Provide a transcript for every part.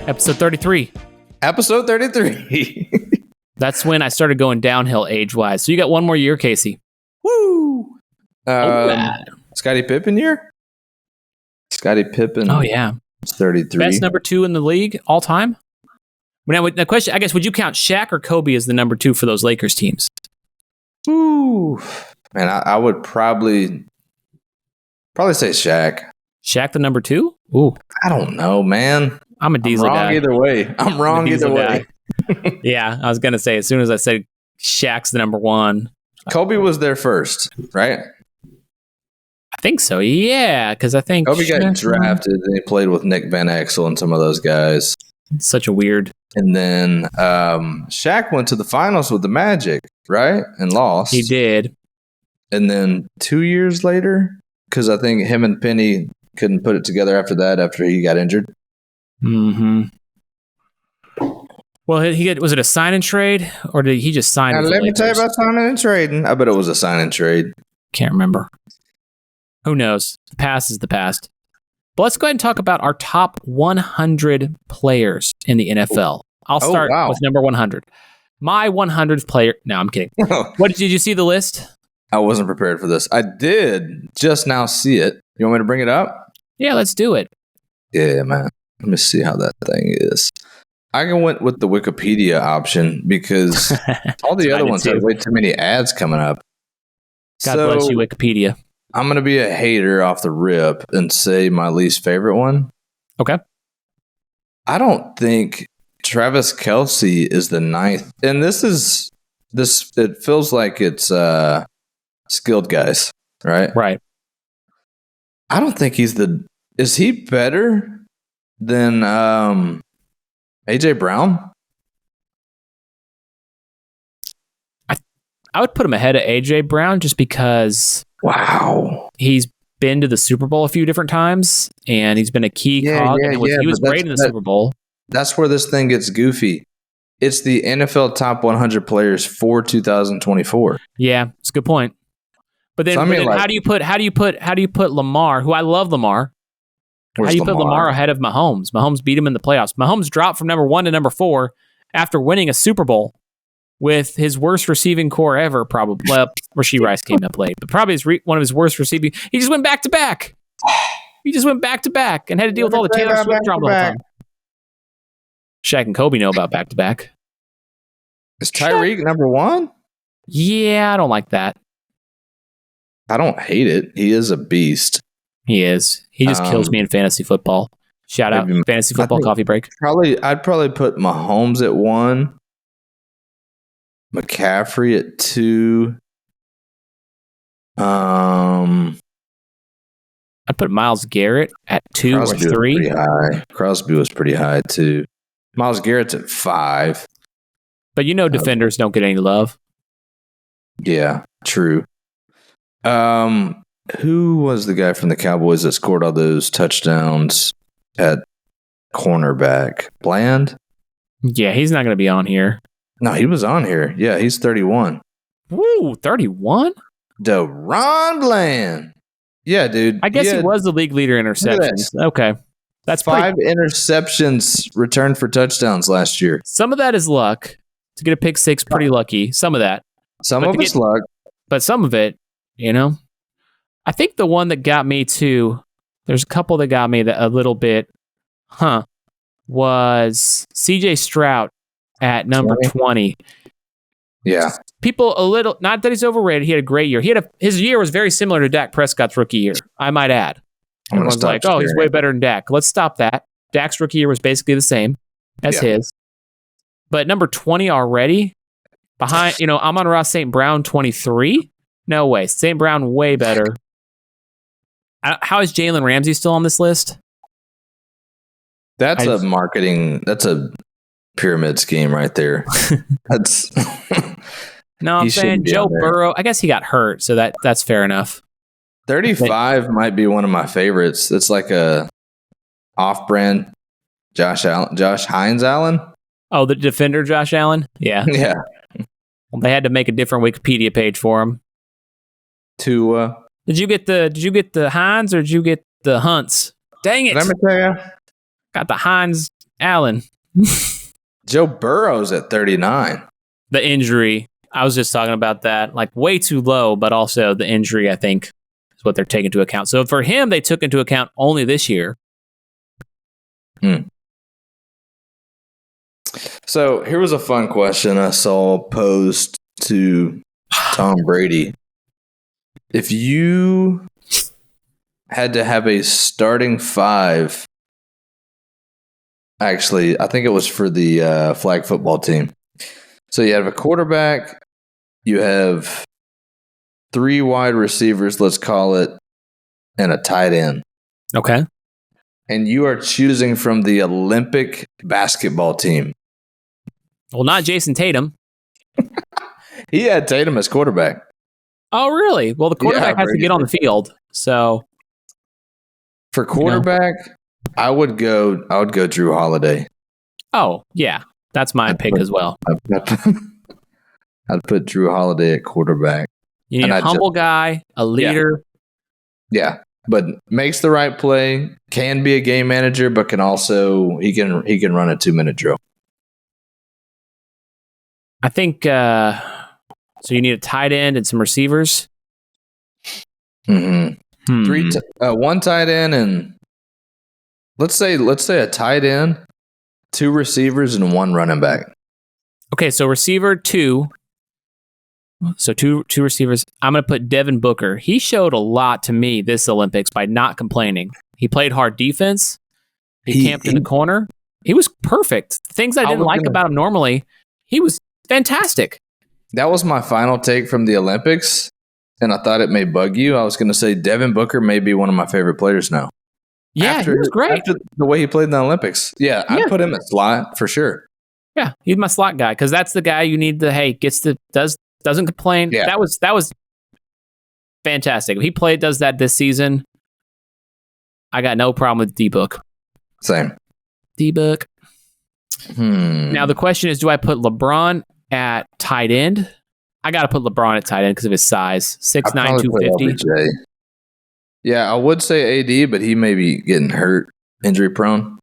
Episode 33. Episode 33. That's when I started going downhill age-wise. So you got one more year, Casey. Woo! Scottie Pippen year? Scottie Pippen. Oh, yeah. 33. Best number 2 in the league all time? Now, the question, I guess, would you count Shaq or Kobe as the number 2 for those Lakers teams? Ooh. Man, I would probably say Shaq. Shaq the number 2? Ooh. I don't know, man. I'm a Diesel guy. I'm wrong either way. Yeah, I was going to say, as soon as I said Shaq's the number 1. Kobe was there first, right? I think so, yeah, because I think Kobe got drafted and he played with Nick Van Exel and some of those guys. It's such a weird. And then Shaq went to the finals with the Magic, right? And lost. He did. And then 2 years later, because I think him and Penny couldn't put it together after he got injured. Mm-hmm. Well, was it a sign and trade, or did he just sign? Let me tell you about signing and trading. I bet it was a sign and trade. Can't remember. Who knows? The past is the past. But let's go ahead and talk about our top 100 players in the NFL. I'll start with number 100. My 100th player. No, I'm kidding. Did you see the list? I wasn't prepared for this. I did just now see it. You want me to bring it up? Yeah, let's do it. Yeah, man. Let me see how that thing is. I went with the Wikipedia option because all the other ones have way too many ads coming up. God bless you, Wikipedia. I'm going to be a hater off the rip and say my least favorite one. Okay. I don't think Travis Kelce is the 9th. And it feels like it's skilled guys, right? Right. I don't think is he better than AJ Brown? I would put him ahead of AJ Brown just because he's been to the Super Bowl a few different times and he's been a key cog. He was great in the Super Bowl. That's where this thing gets goofy. It's the NFL top 100 players for 2024. Yeah, it's a good point. But then, how do you put Lamar, who I love Lamar? How do you put Lamar ahead of Mahomes? Mahomes beat him in the playoffs. Mahomes dropped from number 1 to number 4 after winning a Super Bowl with his worst receiving core ever, probably. Well, Rashee Rice came up late, but probably one of his worst receiving. He just went back to back. And had to deal with all the Taylor Swift drama the whole time. Shaq and Kobe know about back to back. Is Tyreek number 1? Yeah, I don't like that. I don't hate it. He is a beast. He is. He just kills me in fantasy football. Shout out fantasy football coffee break. I'd probably put Mahomes at 1, McCaffrey at 2. I'd put Myles Garrett at 2 or 3. Crosby was pretty high too. Myles Garrett's at 5. But defenders don't get any love. Yeah, true. Who was the guy from the Cowboys that scored all those touchdowns at cornerback? Bland? Yeah, he's not going to be on here. No, he was on here. Yeah, he's 31. Ooh, 31? DeRon Bland. Yeah, dude. I guess he was the league leader in interceptions. Okay. That's 5 interceptions returned for touchdowns last year. Some of that is luck. To get a pick 6, pretty lucky. Some of that. Some of it's luck. But some of it, I think the one that got me too, there's a couple that got me a little bit, was CJ Stroud at number 20. Yeah. People not that he's overrated. He had a great year. His year was very similar to Dak Prescott's rookie year, I might add. Everyone's like, he's way better than Dak. Let's stop that. Dak's rookie year was basically the same as his. But number 20 already, behind, Amon-Ra St. Brown 23? No way. St. Brown way better. How is Jalen Ramsey still on this list? That's a pyramid scheme right there. No, I'm saying Joe Burrow. I guess he got hurt, so that's fair enough. 35 might be one of my favorites. It's like a off-brand Josh Hines Allen. Oh, the defender Josh Allen? Yeah. Yeah. Well, they had to make a different Wikipedia page for him. Did you get the Hines or did you get the Hunts? Dang it. Let me tell you. Got the Hines Allen. Joe Burrow's at 39. The injury. I was just talking about that. Like way too low, but also the injury, I think, is what they're taking into account. So for him, they took into account only this year. So here was a fun question I saw posed to Tom Brady. If you had to have a starting five, actually, I think it was for the flag football team. So you have a quarterback, you have 3 wide receivers, let's call it, and a tight end. Okay. And you are choosing from the Olympic basketball team. Well, not Jason Tatum. He had Tatum as quarterback. Oh, really? Well, the quarterback has to get on the field. So for quarterback, I would go Drew Holiday. Oh, yeah. That's my pick as well. I'd put Drew Holiday at quarterback. You need a humble guy, a leader. Yeah, but makes the right play, can be a game manager, but can also he can run a 2-minute drill. I think so. You need a tight end and some receivers. Mm-hmm. One tight end and let's say a tight end, 2 receivers, and 1 running back. Okay, so receiver 2. So two receivers. I'm going to put Devin Booker. He showed a lot to me this Olympics by not complaining. He played hard defense. He camped in the corner. He was perfect. Things I didn't like about him normally, he was fantastic. That was my final take from the Olympics, and I thought it may bug you. I was going to say Devin Booker may be one of my favorite players now. Yeah, he was great. After the way he played in the Olympics. Yeah, I'd put him at slot for sure. Yeah, he's my slot guy because that's the guy you need to, doesn't complain. Yeah. That was fantastic. If he does that this season, I got no problem with D-Book. Same. D-Book. Now the question is, do I put LeBron at tight end? I got to put LeBron at tight end because of his size. 6'9", 250. Yeah, I would say AD, but he may be getting hurt, injury prone.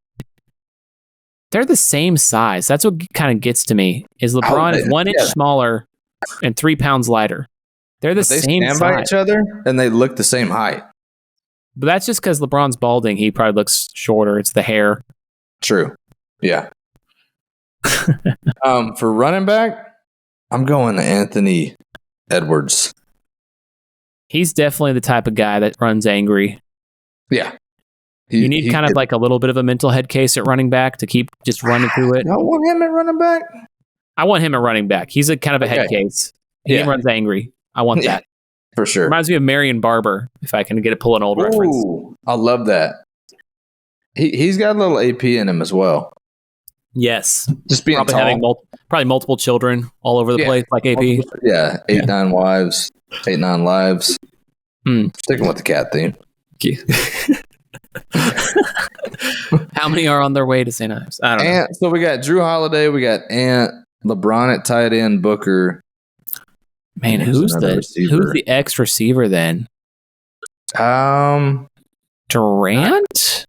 They're the same size. That's what kind of gets to me. Is LeBron is 1 inch smaller and 3 pounds lighter. They're the same size. They stand by each other and they look the same height. But that's just because LeBron's balding. He probably looks shorter. It's the hair. True. Yeah. For running back, I'm going to Anthony Edwards. He's definitely the type of guy that runs angry. Yeah. You need kind of like a little bit of a mental head case at running back to keep just running through it. You don't want him at running back? I want him at running back. He's a kind of a head case. He runs angry. I want that. For sure. Reminds me of Marion Barber, if I can pull an old reference. I love that. He's got a little AP in him as well. Yes. Just being probably tall. Having probably multiple children all over the place like AP. Yeah, 9 wives, 9 lives. Sticking with the cat theme. How many are on their way to St. Ives? I don't know. So we got Drew Holiday, we got LeBron at tight end, Booker. Man, who's the X receiver then? Durant?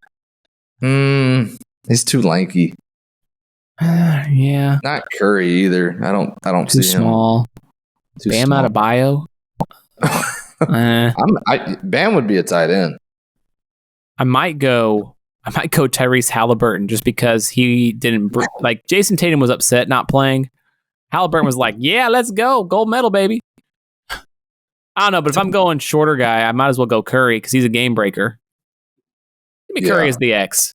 He's too lanky. Yeah. Not Curry either. I don't too see small. Too Bam small. Adebayo. Bam would be a tight end. I might go Tyrese Halliburton just because he didn't like Jason Tatum was upset not playing. Halliburton was like, "Yeah, let's go, gold medal, baby." I don't know, but if I'm going shorter guy, I might as well go Curry because he's a game breaker. Give me Curry as the X.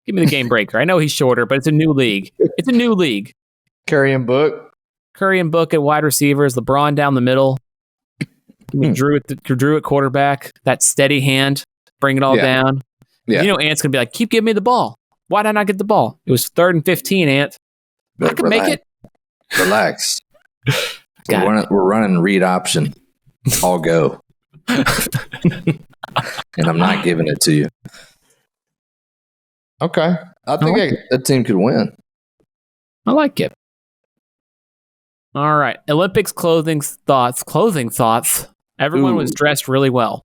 Give me the game breaker. I know he's shorter, but it's a new league. It's a new league. Curry and Book at wide receivers. LeBron down the middle. Give me Drew at quarterback. That steady hand. Bring it all down. Yeah. You know Ant's going to be like, keep giving me the ball. Why did I not get the ball? It was 3rd and 15, Ant. I can make it. Relax. We're running read option. I'll go. And I'm not giving it to you. Okay. I think that team could win. I like it. All right. Olympics clothing thoughts. Everyone was dressed really well.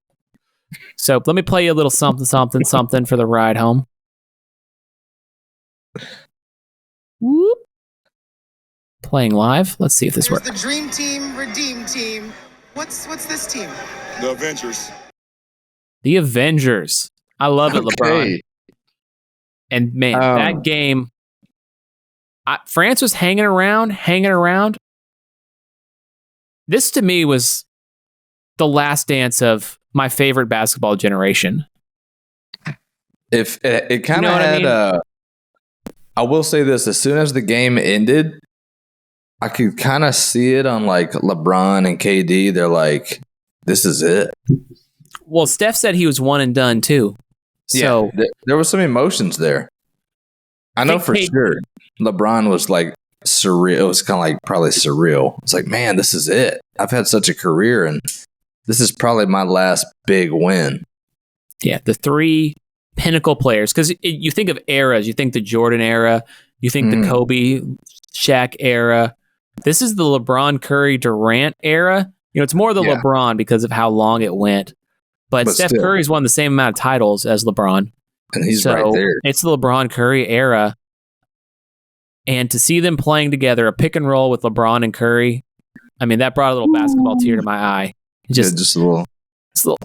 So let me play you a little something for the ride home. playing live. Let's see if this works. The Dream Team, Redeem Team. What's this team? The Avengers. The Avengers. I love it, LeBron. And man, that game, France was hanging around. This to me was the last dance of my favorite basketball generation. If it kind of had I will say this, as soon as the game ended, I could kind of see it on like LeBron and KD. They're like, this is it. Well, Steph said he was one and done too. So yeah, there was some emotions there. I know for sure. LeBron was like surreal. It was kind of like probably surreal. It's like, man, this is it. I've had such a career and this is probably my last big win. Yeah, the three pinnacle players. Because you think of eras. You think the Jordan era. You think the Kobe, Shaq era. This is the LeBron, Curry, Durant era. You know, it's more the LeBron because of how long it went. But Steph Curry's won the same amount of titles as LeBron. And he's right there. It's the LeBron Curry era. And to see them playing together, a pick and roll with LeBron and Curry, I mean, that brought a little basketball tear to my eye. Just a little. So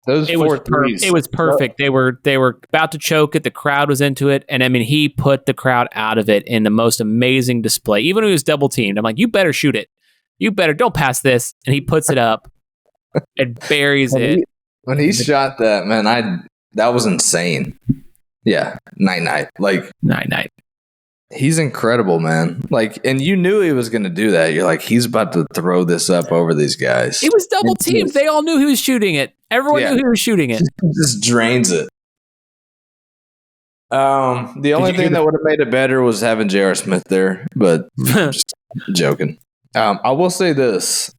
it was perfect. They were about to choke it. The crowd was into it. And I mean, he put the crowd out of it in the most amazing display. Even when he was double teamed, I'm like, you better shoot it. You better don't pass this. And he puts it up and buries it. When he shot that, man, that was insane. Yeah. Night. Like night. He's incredible, man. Like, and you knew he was going to do that. You're like, he's about to throw this up over these guys. He was double teamed. They all knew he was shooting it. Everyone knew he was shooting it. Just drains it. The only thing that would have made it better was having J.R. Smith there, but just joking. I will say this.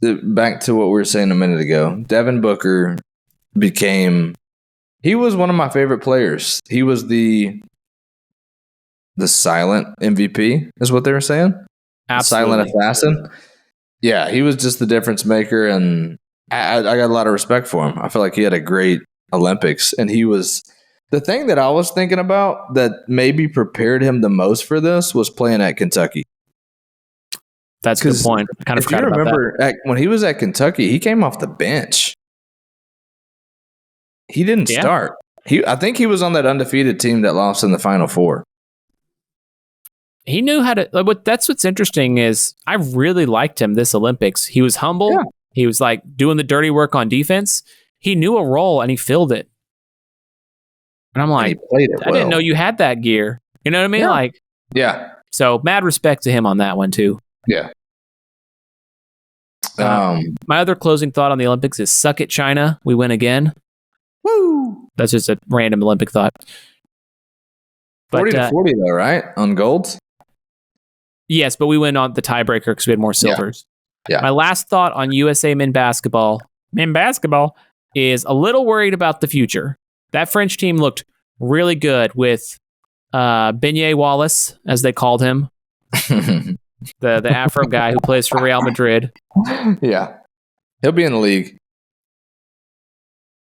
Back to what we were saying a minute ago. Devin Booker he was one of my favorite players. He was the silent MVP, is what they were saying. Absolutely. Silent assassin. Yeah, he was just the difference maker, and I got a lot of respect for him. I feel like he had a great Olympics, and he was the thing that I was thinking about that maybe prepared him the most for this was playing at Kentucky. That's a good point. I kind of forgot about that. When he was at Kentucky, he came off the bench. He didn't start. I think he was on that undefeated team that lost in the Final Four. He knew how to. That's what's interesting is I really liked him this Olympics. He was humble. Yeah. He was like doing the dirty work on defense. He knew a role and he filled it. And I'm like, I didn't know you had that gear. You know what I mean? Yeah. Like, yeah. So mad respect to him on that one too. Yeah. My other closing thought on the Olympics is suck it, China. We win again. Woo! That's just a random Olympic thought. 40 to 40 though, right? On golds? Yes, but we win on the tiebreaker because we had more silvers. Yeah. My last thought on USA men basketball is a little worried about the future. That French team looked really good with Beignet Wallace, as they called him. the Afro guy who plays for Real Madrid. Yeah. He'll be in the league.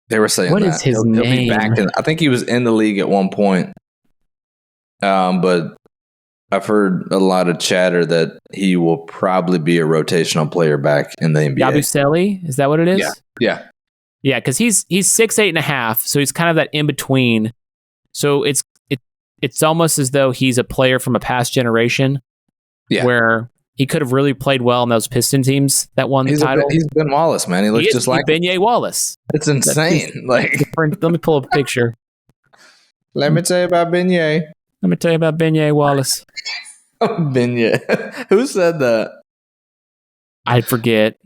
They were saying what is his name? He'll be back I think he was in the league at one point. But I've heard a lot of chatter that he will probably be a rotational player back in the NBA. Yabusele? Is that what it is? Yeah. Yeah, because he's 6'8.5", so he's kind of that in between. So it's almost as though he's a player from a past generation. Yeah. Where he could have really played well in those Piston teams that won the title. He's Ben Wallace, man. He looks just like Beignet Wallace. It's insane. Let me pull up a picture. Let me tell you about Beignet. Let me tell you about Beignet Wallace. Beignet. Who said that? I forget.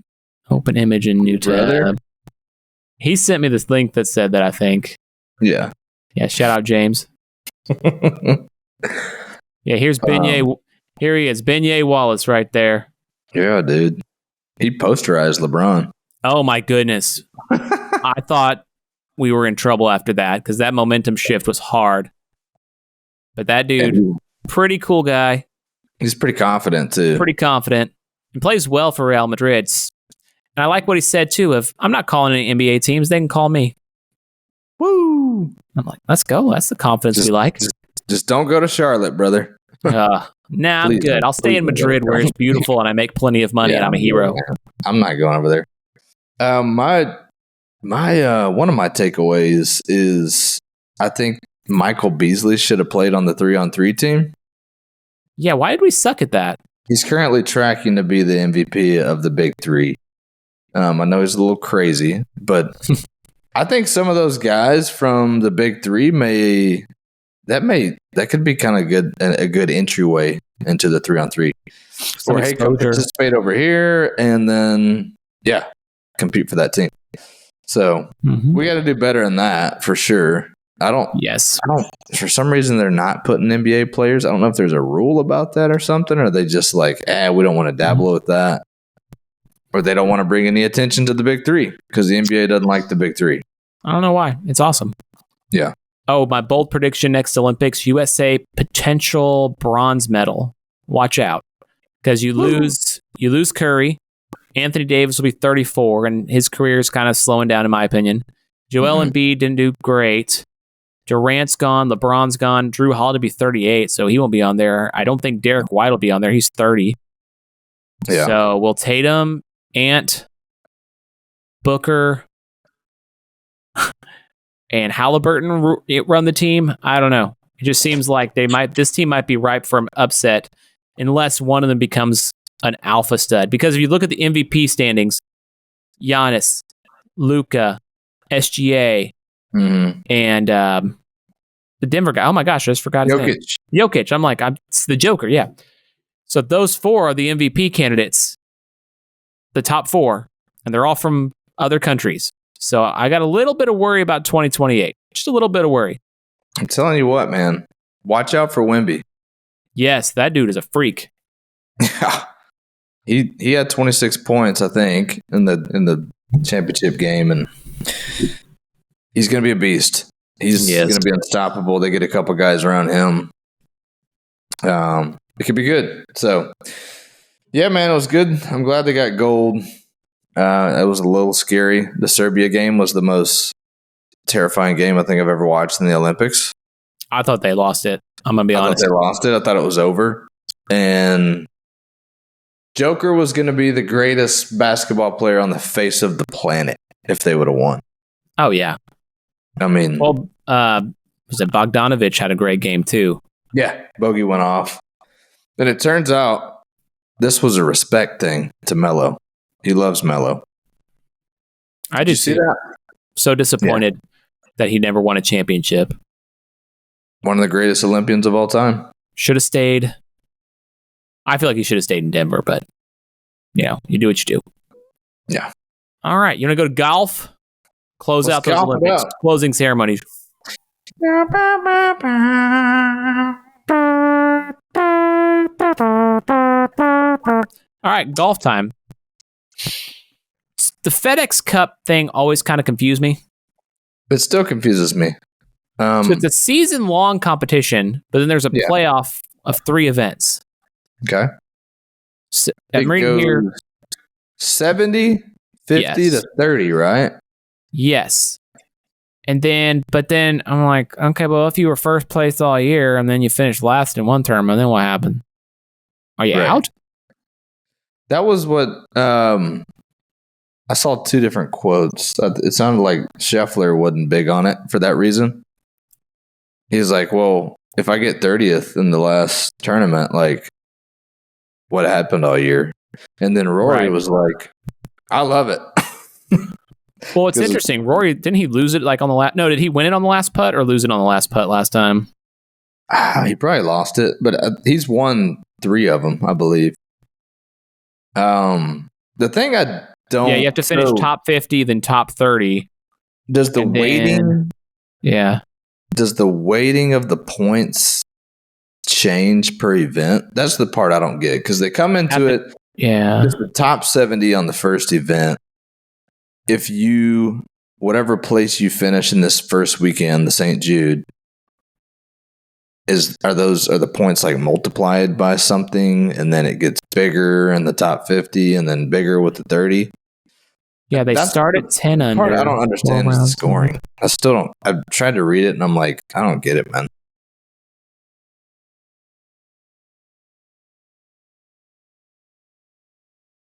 Open image in new tab. He sent me this link that said that, I think. Yeah. Yeah, shout out James. Yeah, here's Beignet. Here he is, Beignet Wallace right there. Yeah, dude. He posterized LeBron. Oh, my goodness. I thought we were in trouble after that because that momentum shift was hard. But that dude, pretty cool guy. He's pretty confident, too. Pretty confident. And plays well for Real Madrid. And I like what he said, too, of, I'm not calling any NBA teams. They can call me. Woo! I'm like, let's go. That's the confidence we like. Just don't go to Charlotte, brother. I'm good. I'll stay in Madrid where it's beautiful and I make plenty of money and I'm a hero. I'm not going over there. My one of my takeaways is I think Michael Beasley should have played on the 3-on-3 team. Yeah, why did we suck at that? He's currently tracking to be the MVP of the Big Three. I know he's a little crazy, but I think some of those guys from the Big Three that could be kind of a good entryway into the 3-on-3. Or hey, come participate over here and then compete for that team. So we got to do better than that for sure. I don't. For some reason, they're not putting NBA players. I don't know if there's a rule about that or something, or they just like, we don't want to dabble with that, or they don't want to bring any attention to the Big Three because the NBA doesn't like the Big Three. I don't know why. It's awesome. Yeah. Oh, my bold prediction next Olympics: USA potential bronze medal. Watch out, because you lose Curry. Anthony Davis will be 34, and his career is kind of slowing down, in my opinion. Joel Embiid didn't do great. Durant's gone. LeBron's gone. Drew Holiday will be 38, so he won't be on there. I don't think Derek White will be on there. He's 30. Yeah. So will Tatum, Ant, Booker, and Halliburton run the team? I don't know. It just seems like this team might be ripe for an upset unless one of them becomes an alpha stud. Because if you look at the MVP standings, Giannis, Luka, SGA, and the Denver guy. Oh my gosh, I just forgot his name. Jokic. I'm like, it's the Joker, yeah. So those four are the MVP candidates, the top four, and they're all from other countries. So I got a little bit of worry about 2028. Just a little bit of worry. I'm telling you what, man. Watch out for Wemby. Yes, that dude is a freak. He had 26 points, I think, in the championship game, and he's going to be a beast. He's going to be unstoppable. They get a couple guys around him. It could be good. So, yeah, man, it was good. I'm glad they got gold. It was a little scary. The Serbia game was the most terrifying game I think I've ever watched in the Olympics. I thought they lost it. I'm going to be honest. I thought they lost it. I thought it was over. And Joker was going to be the greatest basketball player on the face of the planet if they would have won. Oh, yeah. I mean, was it Bogdanovich had a great game too? Yeah, Bogey went off. And it turns out this was a respect thing to Melo. He loves Melo. I just see that. So disappointed that he never won a championship. One of the greatest Olympians of all time. Should have stayed. I feel like he should have stayed in Denver, but you do what you do. Yeah. All right, you want to go to golf? Let's out those Olympics. Closing ceremonies. All right, golf time. The FedEx Cup thing always kind of confused me. It still confuses me. So it's a season-long competition, but then there's a playoff of 3 events. Okay. So, I'm reading here 70, 50 to 30, right? Yes. But then I'm like, okay, well, if you were first place all year and then you finished last in one tournament, then what happened? Are you out? That was what I saw 2 different quotes. It sounded like Scheffler wasn't big on it for that reason. He's like, well, if I get 30th in the last tournament, like, what happened all year? And then Rory was like, I love it. Well, it's interesting. Rory, didn't he lose it like on the last? No, did he win it on the last putt or lose it on the last putt last time? He probably lost it, but he's won 3 of them, I believe. The thing I don't... Yeah, you have to finish top 50, then top 30. Does the weighting... Does the weighting of the points change per event? That's the part I don't get, because they come into it... Yeah. It's the top 70 on the first event. If whatever place you finish in this first weekend, the St. Jude, are the points like multiplied by something and then it gets bigger in the top 50 and then bigger with the 30? Yeah, they start at 10 under. Part I don't understand is the scoring. I still don't. I've tried to read it and I'm like, I don't get it, man.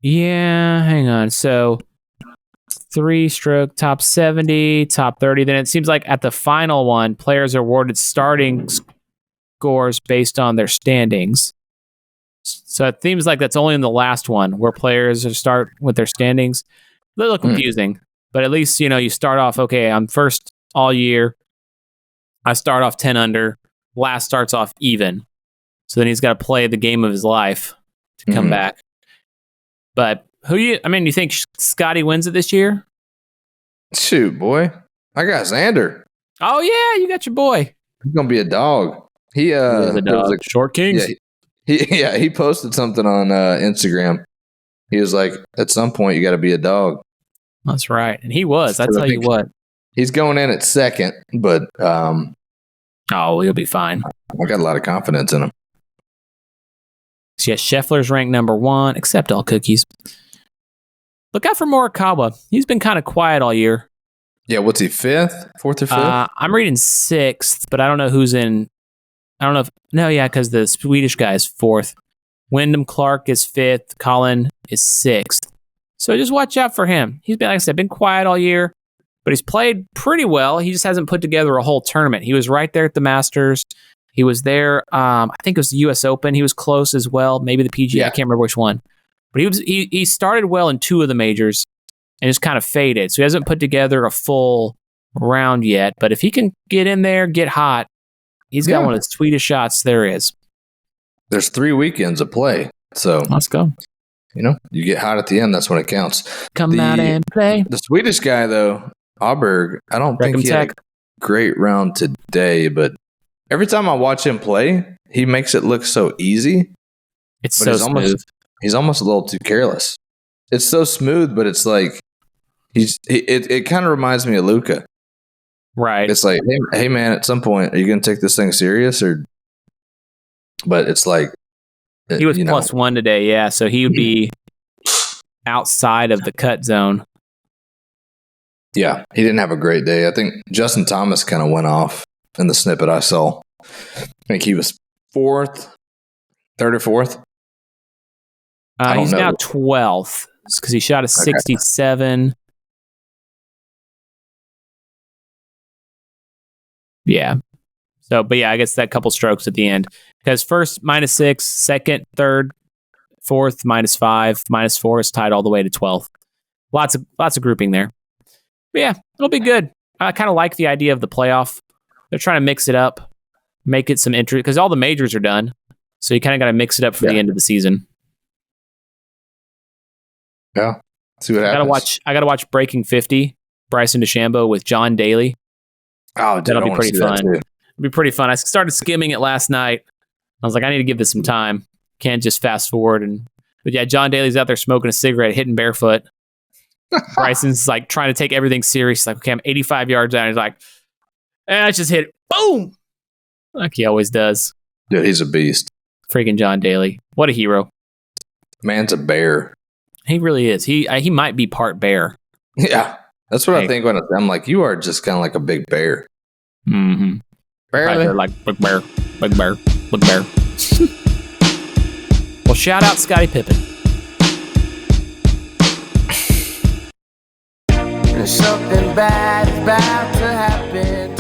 Yeah, hang on. So 3-stroke, top 70, top 30. Then it seems like at the final one, players are awarded starting scores based on their standings. So it seems like that's only in the last one where players start with their standings. A little confusing, but at least, you start off, okay, I'm first all year. I start off 10 under. Last starts off even. So then he's got to play the game of his life to come back. But you think Scotty wins it this year? Shoot, boy. I got Xander. Oh, yeah, you got your boy. He's going to be a dog. He is a dog. Short Kings. He posted something on Instagram. He was like, at some point, you got to be a dog. That's right. And he was. I tell you what. He's going in at second, but he'll be fine. I got a lot of confidence in him. So yeah, Scheffler's ranked number 1, except all cookies. Look out for Morikawa. He's been kind of quiet all year. Yeah, what's he, 4th or 5th? I'm reading 6th, but I don't know who's in. I don't know if, because the Swedish guy is 4th. Wyndham Clark is 5th. Colin is 6th. So just watch out for him. He's been, like I said, been quiet all year, but he's played pretty well. He just hasn't put together a whole tournament. He was right there at the Masters. He was there. I think it was the U.S. Open. He was close as well. Maybe the PGA. I can't remember which one. But he started well in 2 of the majors and just kind of faded. So he hasn't put together a full round yet. But if he can get in there, get hot, he's got one of the sweetest shots there is. There's 3 weekends of play. So let's go. You get hot at the end. That's when it counts. Come out and play. The Swedish guy, though, Aberg, I don't think he had a great round today, but every time I watch him play, he makes it look so easy. It's so smooth. He's almost a little too careless. It's so smooth, but it's like it kind of reminds me of Luka. Right. It's like, hey man, at some point, are you going to take this thing serious But it's like he was +1 today, yeah. So he would be outside of the cut zone. Yeah, he didn't have a great day. I think Justin Thomas kind of went off in the snippet I saw. I think he was 4th, 3rd or 4th. He's now 12th because he shot a 67. Yeah. So, but yeah, I guess that couple strokes at the end. Because first, -6, second, third, fourth, -5, -4 is tied all the way to 12th. Lots of grouping there. But yeah, it'll be good. I kind of like the idea of the playoff. They're trying to mix it up, make it some interest, because all the majors are done. So you kind of got to mix it up for the end of the season. Yeah. See what happens. I gotta watch Breaking 50, Bryson DeChambeau with John Daly. Oh, dude, that'll be pretty fun. It'll be pretty fun. I started skimming it last night. I was like, I need to give this some time. Can't just fast forward. But yeah, John Daly's out there smoking a cigarette, hitting barefoot. Bryson's like trying to take everything serious. He's like, okay, I'm 85 yards out. He's like, and I just hit it. Boom! Like he always does. Dude, he's a beast. Freaking John Daly. What a hero. Man's a bear. He really is. He might be part bear. Yeah. That's what I think when I'm like, you are just kind of like a big bear. Mm-hmm. Barely. Right, like big bear, big bear, big bear. Well, shout out Scottie Pippen. Something bad is about to happen.